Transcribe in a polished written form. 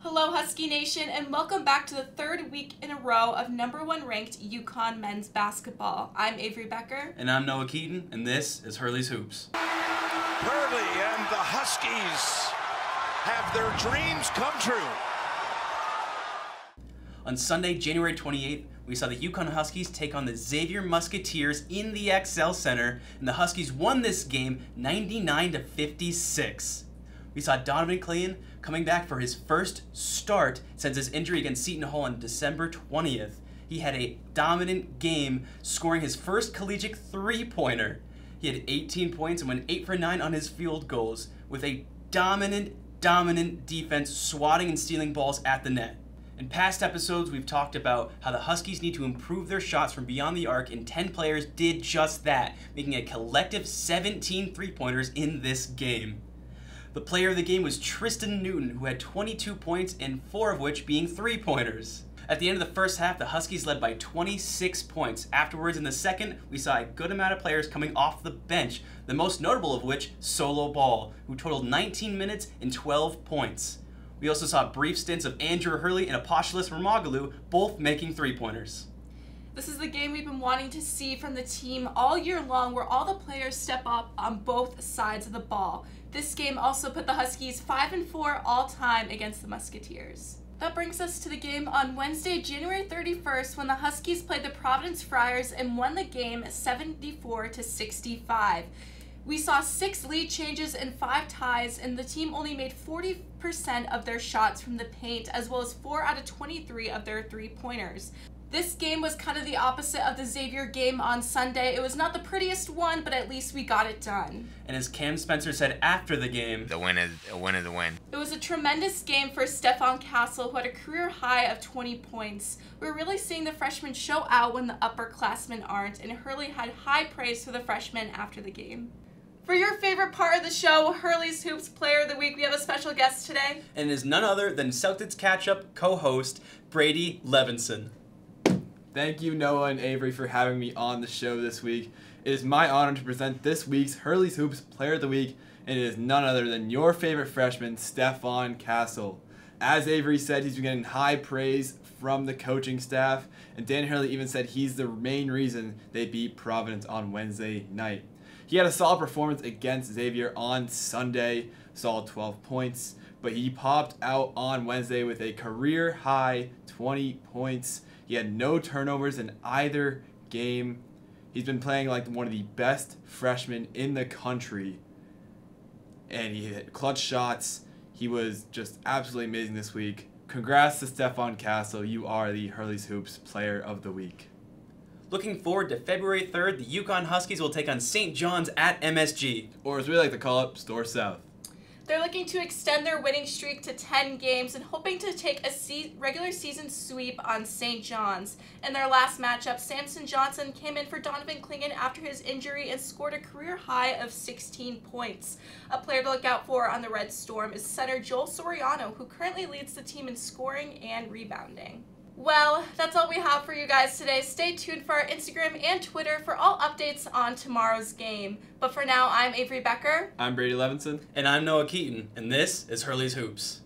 Hello Husky Nation, and welcome back to the third week in a row of #1 ranked UConn men's basketball. I'm Avery Becker. And I'm Noah Keaten, and this is Hurley's Hoops. Hurley and the Huskies have their dreams come true. On Sunday, January 28th, we saw the UConn Huskies take on the Xavier Musketeers in the XL Center, and the Huskies won this game 99-56. We saw Donovan Clayton coming back for his first start since his injury against Seton Hall on December 20th. He had a dominant game, scoring his first collegiate three-pointer. He had 18 points and went 8 for 9 on his field goals, with a dominant defense swatting and stealing balls at the net. In past episodes, we've talked about how the Huskies need to improve their shots from beyond the arc, and 10 players did just that, making a collective 17 three-pointers in this game. The player of the game was Tristan Newton, who had 22 points and 4 of which being three-pointers. At the end of the first half, the Huskies led by 26 points. Afterwards, in the second, we saw a good amount of players coming off the bench, the most notable of which, Solo Ball, who totaled 19 minutes and 12 points. We also saw brief stints of Andrew Hurley and Apostolus Romagalu, both making three-pointers. This is the game we've been wanting to see from the team all year long, where all the players step up on both sides of the ball. This game also put the Huskies 5-4 all-time against the Musketeers. That brings us to the game on Wednesday, January 31st, when the Huskies played the Providence Friars and won the game 74-65. We saw 6 lead changes and 5 ties, and the team only made 40% of their shots from the paint, as well as 4 out of 23 of their three-pointers. This game was kind of the opposite of the Xavier game on Sunday. It was not the prettiest one, but at least we got it done. And as Cam Spencer said after the game, the win is the win. It was a tremendous game for Stephon Castle, who had a career high of 20 points. We're really seeing the freshmen show out when the upperclassmen aren't, and Hurley had high praise for the freshmen after the game. For your favorite part of the show, Hurley's Hoops Player of the Week, we have a special guest today. And it is none other than Celtics Catch-Up co-host Brady Levensohn. Thank you, Noah and Avery, for having me on the show this week. It is my honor to present this week's Hurley's Hoops Player of the Week, and it is none other than your favorite freshman, Stephon Castle. As Avery said, he's been getting high praise from the coaching staff, and Dan Hurley even said he's the main reason they beat Providence on Wednesday night. He had a solid performance against Xavier on Sunday, solid 12 points, but he popped out on Wednesday with a career-high 20 points. He had no turnovers in either game. He's been playing like one of the best freshmen in the country, and he hit clutch shots. He was just absolutely amazing this week. Congrats to Stephon Castle. You are the Hurley's Hoops Player of the Week. Looking forward to February 3rd, the UConn Huskies will take on St. John's at MSG. Or as we like to call it, Store South. They're looking to extend their winning streak to 10 games and hoping to take a regular season sweep on St. John's. In their last matchup, Samson Johnson came in for Donovan Clayton after his injury and scored a career high of 16 points. A player to look out for on the Red Storm is center Joel Soriano, who currently leads the team in scoring and rebounding. Well, that's all we have for you guys today. Stay tuned for our Instagram and Twitter for all updates on tomorrow's game. But for now, I'm Avery Becker. I'm Brady Levensohn. And I'm Noah Keaten, and this is Hurley's Hoops.